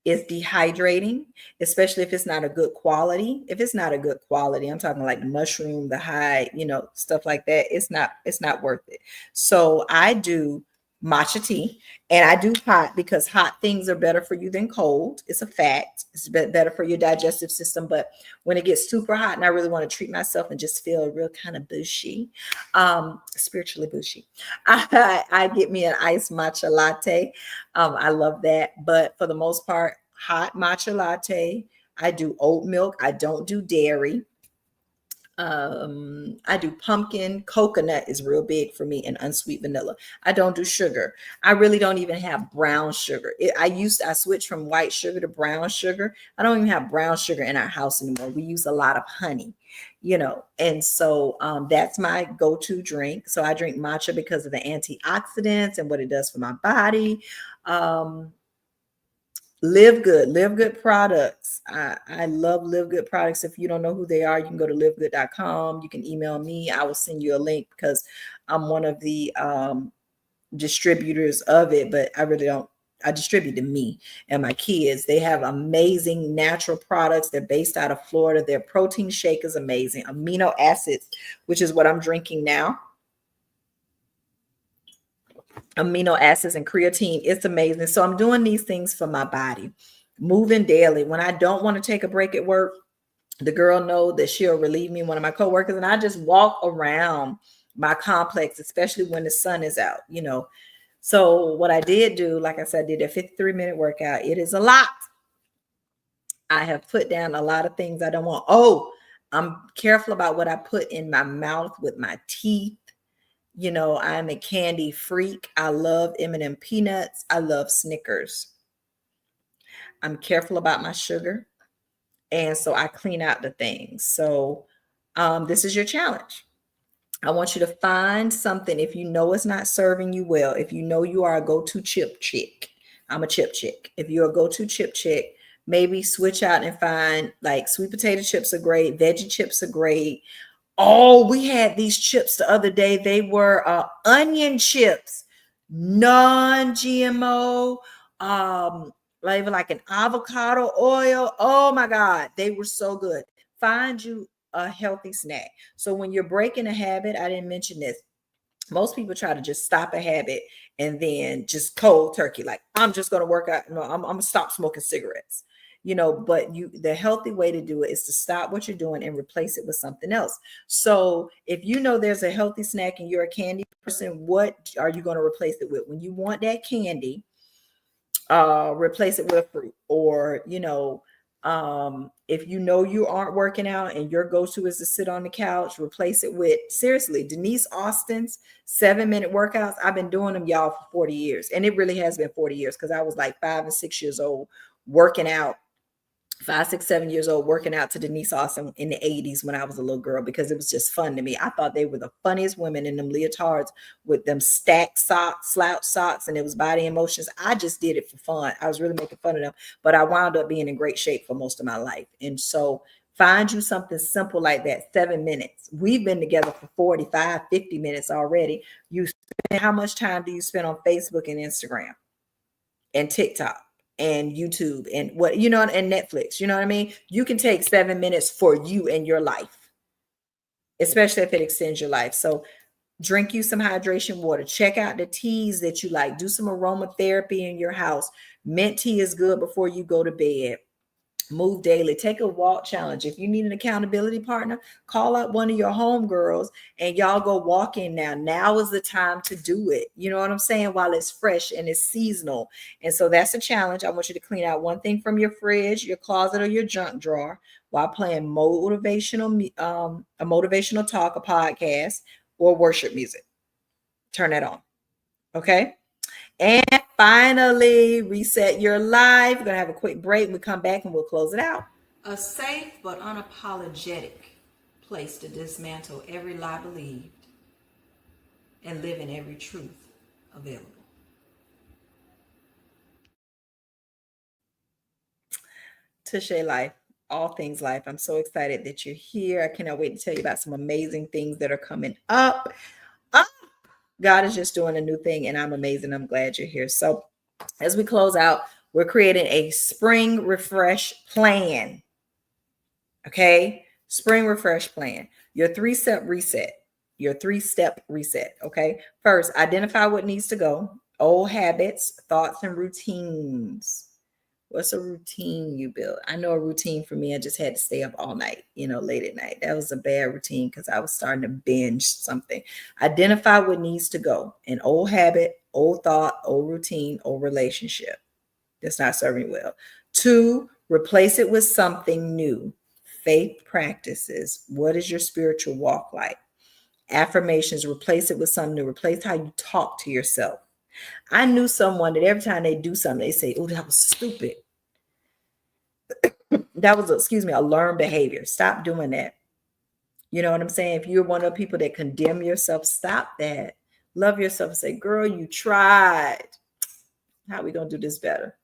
it's dehydrating, especially if it's not a good quality. If it's not a good quality, I'm talking like mushroom, the high, stuff like that. It's not worth it. So I do matcha tea and I do hot because hot things are better for you than cold. It's a fact. It's better for your digestive system. But when it gets super hot and I really want to treat myself and just feel real kind of bushy, spiritually bushy, I get me an iced matcha latte. I love that. But for the most part, hot matcha latte. I do oat milk. I don't do dairy. I do pumpkin. Coconut is real big for me, and unsweet vanilla. I don't do sugar. I really don't even have brown sugar. I switched from white sugar to brown sugar. I don't even have brown sugar in our house anymore. We use a lot of honey, and so that's my go-to drink. So I drink matcha because of the antioxidants and what it does for my body. Live Good products. I love Live Good products. If you don't know who they are, you can go to livegood.com. You can email me. I will send you a link because I'm one of the distributors of it, but I really don't. I distribute to me and my kids. They have amazing natural products. They're based out of Florida. Their protein shake is amazing. Amino acids, which is what I'm drinking now. Amino acids and creatine. It's amazing. So I'm doing these things for my body, moving daily. When I don't want to take a break at work, the girl knows that she'll relieve me, one of my coworkers, and I just walk around my complex, especially when the sun is out. So what I did do, like I said, I did a 53-minute workout. It is a lot. I have put down a lot of things I don't want. Oh, I'm careful about what I put in my mouth with my teeth. I'm a candy freak. I love M&M peanuts. I love Snickers. I'm careful about my sugar. And so I clean out the things. So This is your challenge. I want you to find something. If you know it's not serving you well, if you know you are a go-to chip chick, I'm a chip chick. If you're a go-to chip chick, maybe switch out and find, like, sweet potato chips are great, veggie chips are great. Oh, we had these chips the other day. They were onion chips, non-GMO, like an avocado oil. Oh my God, they were so good. Find you a healthy snack. So when you're breaking a habit, I didn't mention this. Most people try to just stop a habit and then just cold turkey, like, I'm just going to work out. No, I'm going to stop smoking cigarettes. But the healthy way to do it is to stop what you're doing and replace it with something else. So if you know there's a healthy snack and you're a candy person, what are you going to replace it with? When you want that candy, replace it with fruit. Or if you know you aren't working out and your go-to is to sit on the couch, replace it with, seriously, Denise Austin's 7-minute workouts. I've been doing them, y'all, for 40 years, and it really has been 40 years, because I was like 5 and 6 years old working out, 5, 6, 7 years old, working out to Denise Austin in the 80s when I was a little girl, because it was just fun to me. I thought they were the funniest women in them leotards with them stacked socks, slouch socks, and it was Body in Motions. I just did it for fun. I was really making fun of them, but I wound up being in great shape for most of my life. And so find you something simple like that. 7 minutes. We've been together for 45, 50 minutes already. How much time do you spend on Facebook and Instagram and TikTok and YouTube and and Netflix? You know what I mean? You can take 7 minutes for you and your life, especially if it extends your life. So drink you some hydration water. Check out the teas that you like. Do some aromatherapy in your house. Mint tea is good before you go to bed. Move daily. Take a walk challenge. If you need an accountability partner, call out one of your homegirls and y'all go walking now. Now is the time to do it. You know what I'm saying? While it's fresh and it's seasonal. And so that's a challenge. I want you to clean out one thing from your fridge, your closet, or your junk drawer while playing a motivational talk, a podcast, or worship music. Turn that on. Okay. And finally, reset your life. We're going to have a quick break. We come back and we'll close it out. A safe but unapologetic place to dismantle every lie believed and live in every truth available. Tashe Life, all things life. I'm so excited that you're here. I cannot wait to tell you about some amazing things that are coming up. God is just doing a new thing, and I'm amazing. I'm glad you're here. So as we close out, we're creating a spring refresh plan. Okay. Spring refresh plan. Your three-step reset. Okay. First, identify what needs to go. Old habits, thoughts, and routines. What's a routine you built? I know a routine for me, I just had to stay up all night, late at night. That was a bad routine because I was starting to binge something. Identify what needs to go. An old habit, old thought, old routine, old relationship that's not serving you well. 2, replace it with something new. Faith practices. What is your spiritual walk like? Affirmations. Replace it with something new. Replace how you talk to yourself. I knew someone that every time they do something, they say, "Oh, that was stupid." That was, a learned behavior. Stop doing that. You know what I'm saying? If you're one of the people that condemn yourself, stop that. Love yourself and say, "Girl, you tried. How are we going to do this better?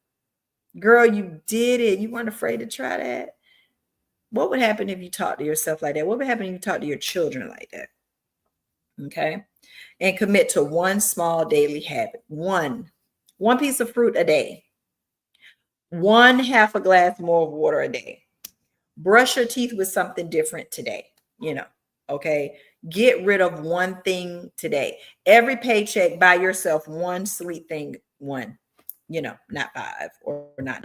Girl, you did it. You weren't afraid to try that." What would happen if you talk to yourself like that? What would happen if you talk to your children like that? Okay. And commit to one small daily habit. One piece of fruit a day. 1/2 a glass more of water a day. Brush your teeth with something different today. Okay. Get rid of one thing today. Every paycheck, buy yourself one sweet thing. One, not 5 or not.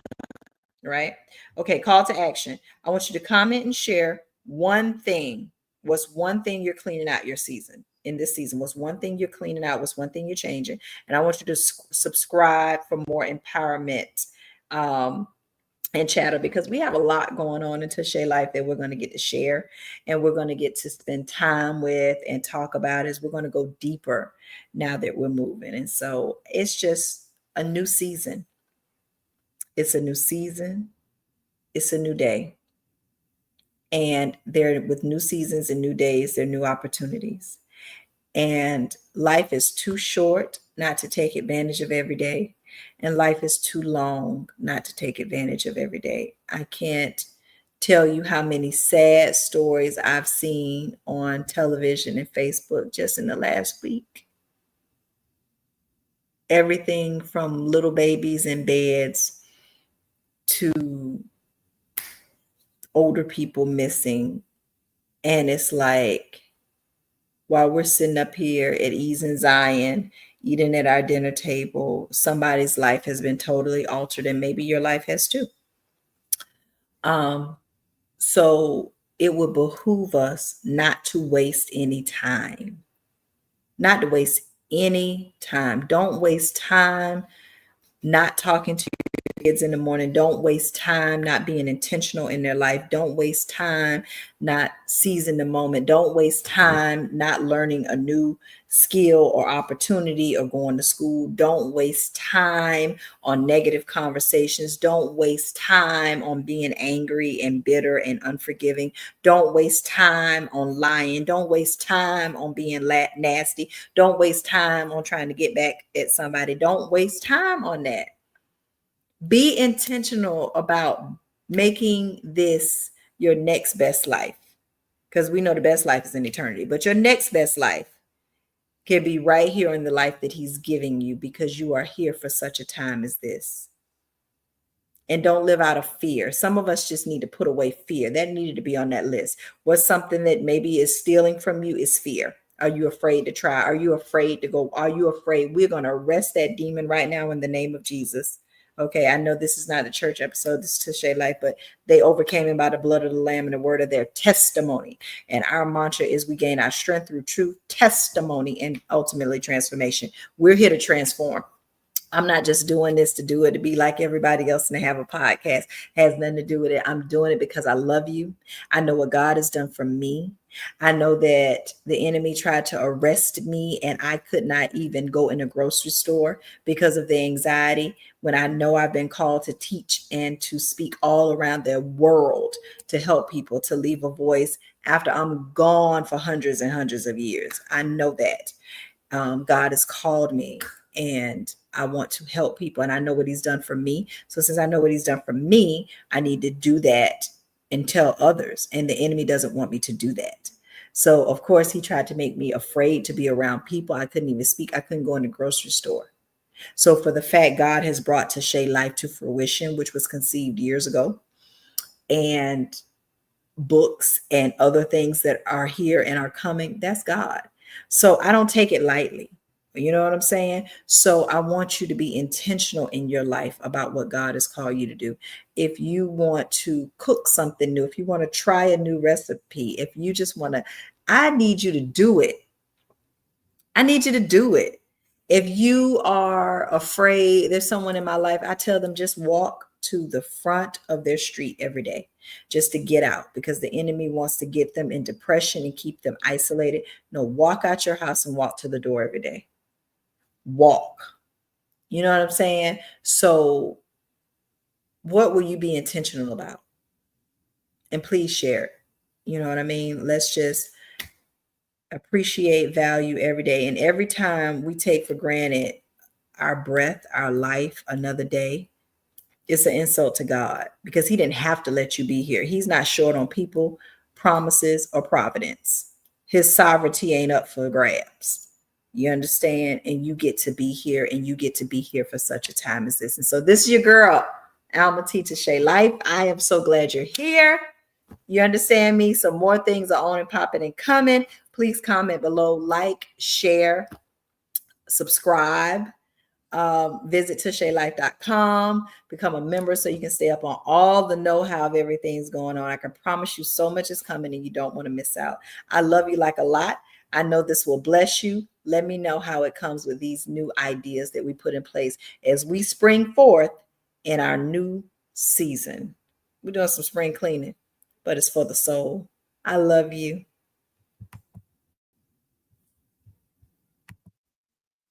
Right? Okay, call to action. I want you to comment and share one thing. What's one thing you're cleaning out in this season? What's one thing you're cleaning out? What's one thing you're changing? And I want you to subscribe for more empowerment and chatter, because we have a lot going on in Tashe Life that we're going to get to share, and we're going to get to spend time with and talk about as we're going to go deeper now that we're moving. And so it's just a new season. It's a new season. It's a new day. And they're with new seasons and new days, they're new opportunities. And life is too short not to take advantage of every day. And life is too long not to take advantage of every day. I can't tell you how many sad stories I've seen on television and Facebook just in the last week. Everything from little babies in beds to older people missing. And it's like, while we're sitting up here at ease in Zion, eating at our dinner table, somebody's life has been totally altered, and maybe your life has too. So it would behoove us not to waste any time, not to waste any time. Don't waste time not talking to kids in the morning. Don't waste time not being intentional in their life. Don't waste time not seizing the moment. Don't waste time not learning a new skill or opportunity or going to school. Don't waste time on negative conversations. Don't waste time on being angry and bitter and unforgiving. Don't waste time on lying. Don't waste time on being nasty. Don't waste time on trying to get back at somebody. Don't waste time on that. Be intentional about making this your next best life, because we know the best life is in eternity, but your next best life can be right here in the life that he's giving you, because you are here for such a time as this. And don't live out of fear. Some of us just need to put away fear. That needed to be on that list. What's something that maybe is stealing from you is fear. Are you afraid to try? Are you afraid to go? Are you afraid? We're going to arrest that demon right now in the name of Jesus. Okay, I know this is not a church episode, this is Tashe Life, but they overcame him by the blood of the Lamb and the word of their testimony. And our mantra is we gain our strength through truth, testimony, and ultimately transformation. We're here to transform. I'm not just doing this to do it to be like everybody else and to have a podcast. It has nothing to do with it. I'm doing it because I love you. I know what God has done for me. I know that the enemy tried to arrest me and I could not even go in a grocery store because of the anxiety, when I know I've been called to teach and to speak all around the world to help people, to leave a voice after I'm gone for hundreds and hundreds of years. I know that. God has called me and I want to help people, and I know what he's done for me. So since I know what he's done for me, I need to do that and tell others. And the enemy doesn't want me to do that. So of course he tried to make me afraid to be around people. I couldn't even speak. I couldn't go in the grocery store. So for the fact God has brought Tashe Life to fruition, which was conceived years ago, and books and other things that are here and are coming, that's God. So I don't take it lightly. You know what I'm saying? So I want you to be intentional in your life about what God has called you to do. If you want to cook something new, if you want to try a new recipe, if you just want to, I need you to do it. I need you to do it. If you are afraid, there's someone in my life, I tell them just walk to the front of their street every day just to get out, because the enemy wants to get them in depression and keep them isolated. No, walk out your house and walk to the door every day. Walk. You know what I'm saying? So what will you be intentional about? And please share it. You know what I mean? Let's just appreciate value every day. And every time we take for granted our breath, our life, another day, it's an insult to God, because he didn't have to let you be here. He's not short on people, promises, or providence. His sovereignty ain't up for grabs. You understand? And you get to be here, and you get to be here for such a time as this. And so this is your girl, Alma T. Tashe Life. I am so glad you're here. You understand me? Some more things are on and popping and coming. Please comment below, like, share, subscribe. Visit TasheLife.com, become a member so you can stay up on all the know-how of everything's going on. I can promise you so much is coming and you don't want to miss out. I love you like a lot. I know this will bless you. Let me know how it comes with these new ideas that we put in place as we spring forth in our new season. We're doing some spring cleaning, but it's for the soul. I love you.